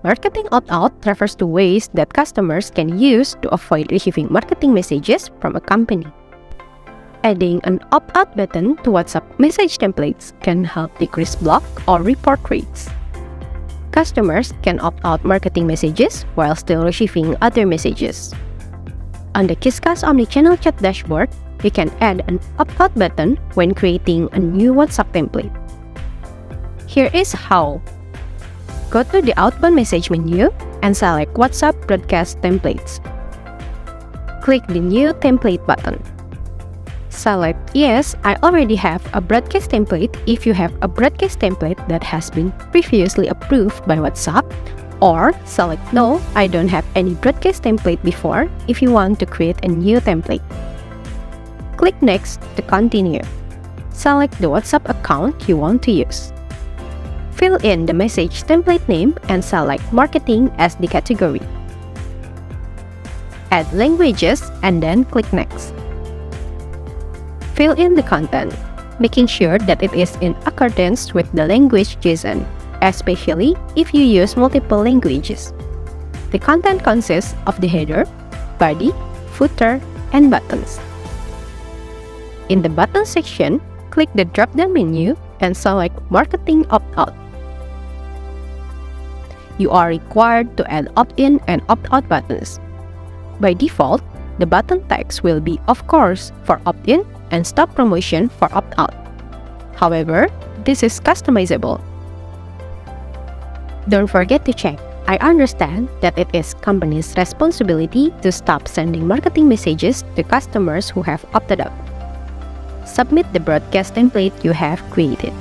Marketing opt-out refers to ways that customers can use to avoid receiving marketing messages from a company. Adding an opt-out button to WhatsApp message templates can help decrease block or report rates. Customers can opt out marketing messages while still receiving other messages. On the Qiscus Omnichannel chat dashboard, you can add an opt-out button when creating a new WhatsApp template. Here is how. Go to the outbound message menu and select WhatsApp broadcast templates. Click the New Template button. Select Yes, I already have a broadcast template if you have a broadcast template that has been previously approved by WhatsApp, or select No, I don't have any broadcast template before if you want to create a new template. Click Next to continue. Select the WhatsApp account you want to use. Fill in the message template name and select Marketing as the category. Add languages and then click Next. Fill in the content, making sure that it is in accordance with the language chosen, especially if you use multiple languages. The content consists of the header, body, footer, and buttons. In the button section, click the drop-down menu and select Marketing Opt-out. You are required to add opt-in and opt-out buttons. By default, the button text will be Of course for opt-in and Stop promotion for opt-out. However, this is customizable. Don't forget to check. I understand that it is company's responsibility to stop sending marketing messages to customers who have opted out. Submit the broadcast template you have created.